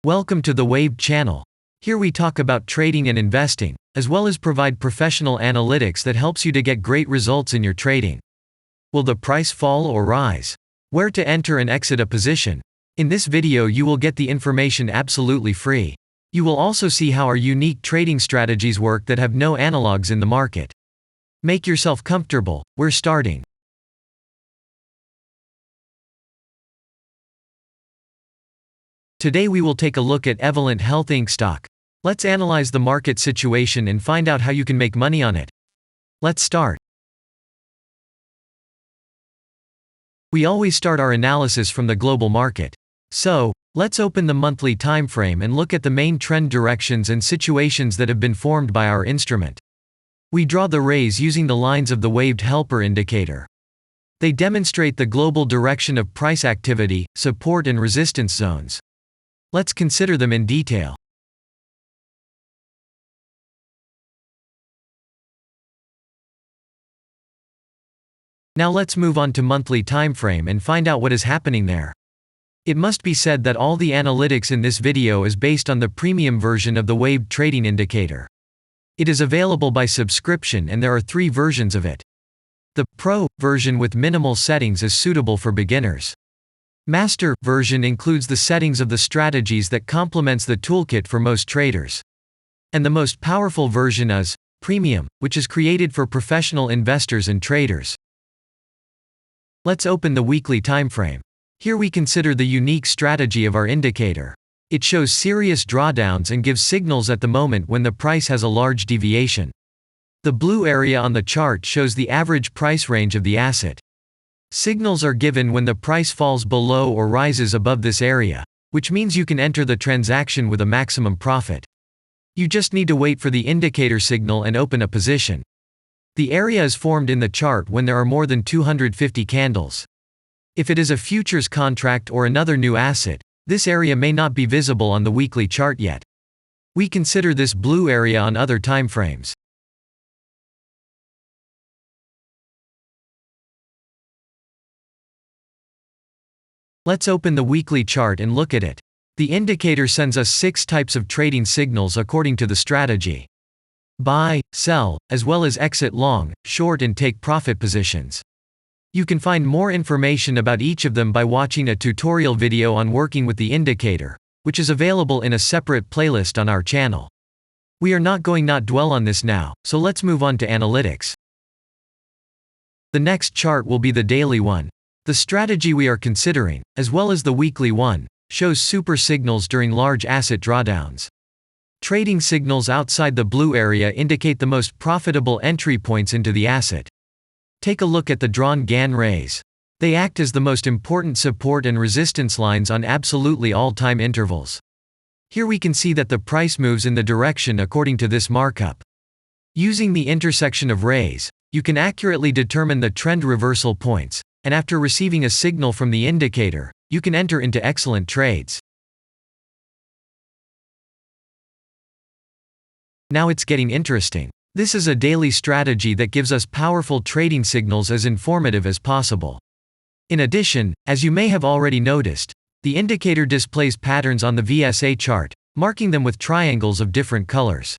Welcome to the Waved channel. Here we talk about trading and investing, as well as provide professional analytics that helps you to get great results in your trading. Will the price fall or rise? Where to enter and exit a position? In this video you will get the information absolutely free. You will also see how our unique trading strategies work that have no analogs in the market. Make yourself comfortable, we're starting. Today we will take a look at Evolent Health Inc. stock. Let's analyze the market situation and find out how you can make money on it. Let's start. We always start our analysis from the global market. So, let's open the monthly time frame and look at the main trend directions and situations that have been formed by our instrument. We draw the rays using the lines of the waved helper indicator. They demonstrate the global direction of price activity, support and resistance zones. Let's consider them in detail. Now let's move on to monthly time frame and find out what is happening there. It must be said that all the analytics in this video is based on the premium version of the waved trading indicator. It is available by subscription and there are 3 versions of it. The Pro version with minimal settings is suitable for beginners. Master version includes the settings of the strategies that complements the toolkit for most traders. And the most powerful version is Premium, which is created for professional investors and traders. Let's open the weekly time frame. Here we consider the unique strategy of our indicator. It shows serious drawdowns and gives signals at the moment when the price has a large deviation. The blue area on the chart shows the average price range of the asset. Signals are given when the price falls below or rises above this area, which means you can enter the transaction with a maximum profit. You just need to wait for the indicator signal and open a position. The area is formed in the chart when there are more than 250 candles. If it is a futures contract or another new asset, this area may not be visible on the weekly chart yet. We consider this blue area on other time frames. Let's open the weekly chart and look at it. The indicator sends us 6 types of trading signals according to the strategy. Buy, sell, as well as exit long, short and take profit positions. You can find more information about each of them by watching a tutorial video on working with the indicator, which is available in a separate playlist on our channel. We are not going to dwell on this now, so let's move on to analytics. The next chart will be the daily one. The strategy we are considering, as well as the weekly one, shows super signals during large asset drawdowns. Trading signals outside the blue area indicate the most profitable entry points into the asset. Take a look at the drawn Gann rays. They act as the most important support and resistance lines on absolutely all time intervals. Here we can see that the price moves in the direction according to this markup. Using the intersection of rays, you can accurately determine the trend reversal points, and after receiving a signal from the indicator, you can enter into excellent trades. Now it's getting interesting. This is a daily strategy that gives us powerful trading signals as informative as possible. In addition, as you may have already noticed, the indicator displays patterns on the VSA chart, marking them with triangles of different colors.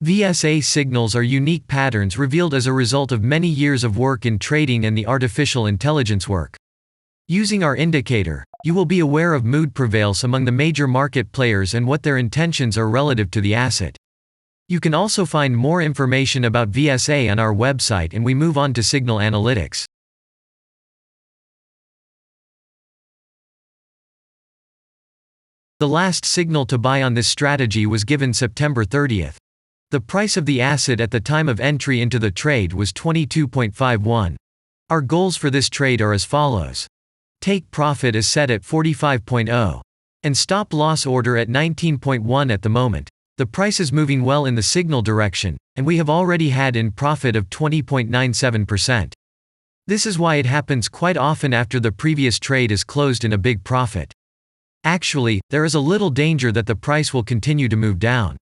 VSA signals are unique patterns revealed as a result of many years of work in trading and the artificial intelligence work. Using our indicator, you will be aware of mood prevails among the major market players and what their intentions are relative to the asset. You can also find more information about VSA on our website, and we move on to signal analytics. The last signal to buy on this strategy was given September 30th. The price of the asset at the time of entry into the trade was 22.51. Our goals for this trade are as follows. Take profit is set at 45.0. And stop loss order at 19.1 at the moment. The price is moving well in the signal direction, and we have already had in profit of 20.97%. This is why it happens quite often after the previous trade is closed in a big profit. Actually, there is a little danger that the price will continue to move down.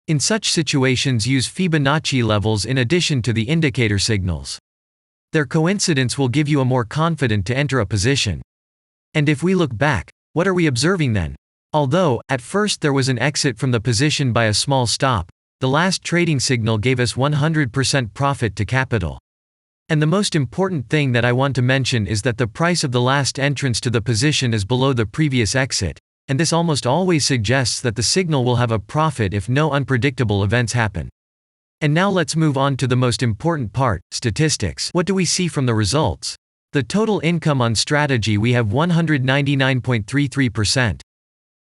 In such situations, use Fibonacci levels in addition to the indicator signals. Their coincidence will give you a more confident to enter a position. And if we look back, what are we observing then? Although, at first there was an exit from the position by a small stop, the last trading signal gave us 100% profit to capital. And the most important thing that I want to mention is that the price of the last entrance to the position is below the previous exit, and this almost always suggests that the signal will have a profit if no unpredictable events happen. And now let's move on to the most important part, statistics. What do we see from the results? The total income on strategy, we have 199.33%.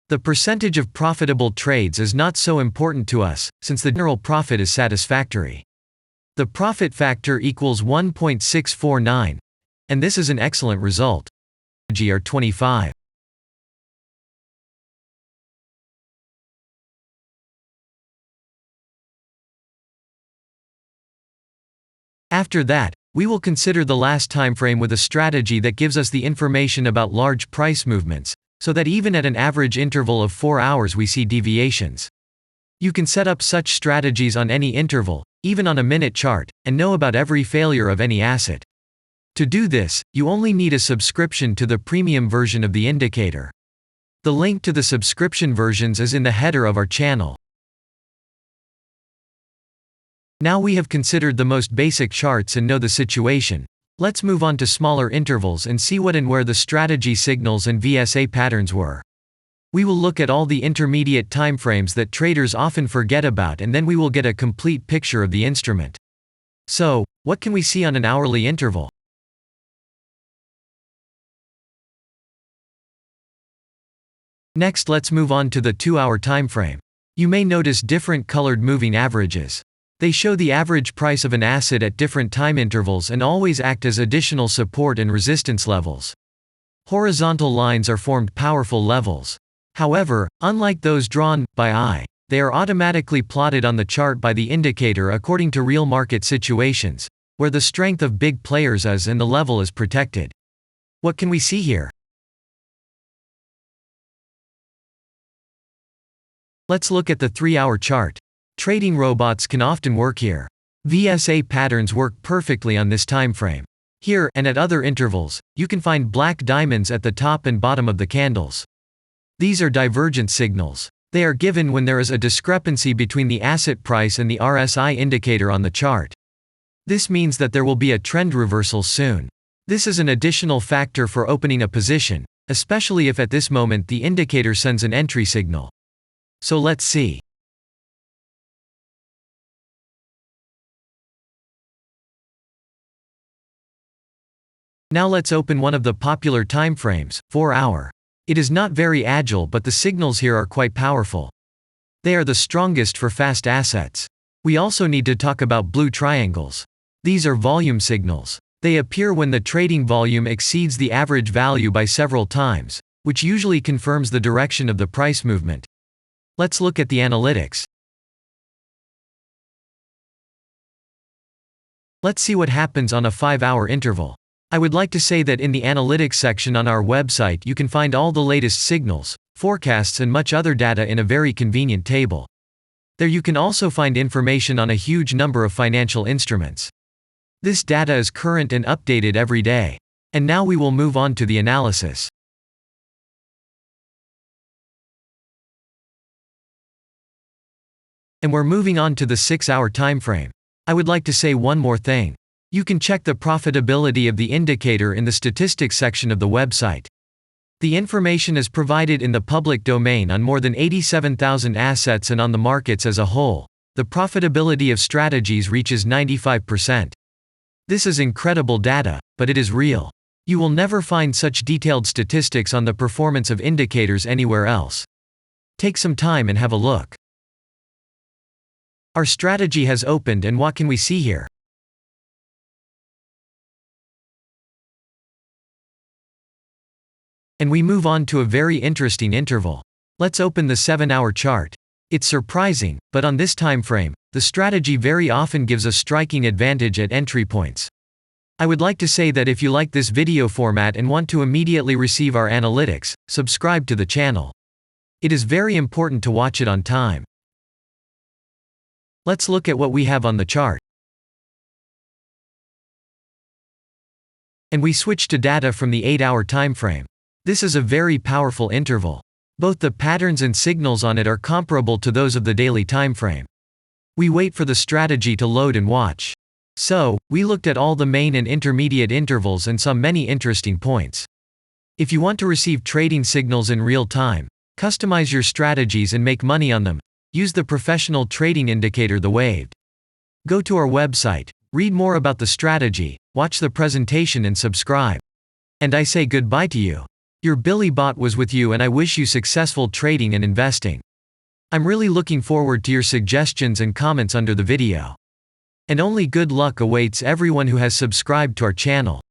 The percentage of profitable trades is not so important to us, since the general profit is satisfactory. The profit factor equals 1.649, and this is an excellent result. Are 25. After that, we will consider the last time frame with a strategy that gives us the information about large price movements, so that even at an average interval of 4 hours we see deviations. You can set up such strategies on any interval, even on a minute chart, and know about every failure of any asset. To do this, you only need a subscription to the premium version of the indicator. The link to the subscription versions is in the header of our channel. Now we have considered the most basic charts and know the situation. Let's move on to smaller intervals and see what and where the strategy signals and VSA patterns were. We will look at all the intermediate timeframes that traders often forget about, and then we will get a complete picture of the instrument. So, what can we see on an hourly interval? Next, let's move on to the 2-hour timeframe. You may notice different colored moving averages. They show the average price of an asset at different time intervals and always act as additional support and resistance levels. Horizontal lines are formed powerful levels. However, unlike those drawn by eye, they are automatically plotted on the chart by the indicator according to real market situations, where the strength of big players is and the level is protected. What can we see here? Let's look at the 3-hour chart. Trading robots can often work here. VSA patterns work perfectly on this time frame. Here, and at other intervals, you can find black diamonds at the top and bottom of the candles. These are divergent signals. They are given when there is a discrepancy between the asset price and the RSI indicator on the chart. This means that there will be a trend reversal soon. This is an additional factor for opening a position, especially if at this moment the indicator sends an entry signal. So let's see. Now let's open one of the popular timeframes, 4-hour. It is not very agile, but the signals here are quite powerful. They are the strongest for fast assets. We also need to talk about blue triangles. These are volume signals. They appear when the trading volume exceeds the average value by several times, which usually confirms the direction of the price movement. Let's look at the analytics. Let's see what happens on a 5-hour interval. I would like to say that in the analytics section on our website you can find all the latest signals, forecasts and much other data in a very convenient table. There you can also find information on a huge number of financial instruments. This data is current and updated every day. And now we will move on to the analysis. And we're moving on to the 6-hour timeframe. I would like to say one more thing. You can check the profitability of the indicator in the statistics section of the website. The information is provided in the public domain on more than 87,000 assets and on the markets as a whole. The profitability of strategies reaches 95%. This is incredible data, but it is real. You will never find such detailed statistics on the performance of indicators anywhere else. Take some time and have a look. Our strategy has opened, and what can we see here? And we move on to a very interesting interval. Let's open the 7-hour chart. It's surprising, but on this time frame, the strategy very often gives a striking advantage at entry points. I would like to say that if you like this video format and want to immediately receive our analytics, subscribe to the channel. It is very important to watch it on time. Let's look at what we have on the chart. And we switch to data from the 8-hour time frame. This is a very powerful interval. Both the patterns and signals on it are comparable to those of the daily timeframe. We wait for the strategy to load and watch. So, we looked at all the main and intermediate intervals and saw many interesting points. If you want to receive trading signals in real time, customize your strategies and make money on them, use the professional trading indicator, the waved. Go to our website, read more about the strategy, watch the presentation and subscribe. And I say goodbye to you. Your Billy Bot was with you, and I wish you successful trading and investing. I'm really looking forward to your suggestions and comments under the video. And only good luck awaits everyone who has subscribed to our channel.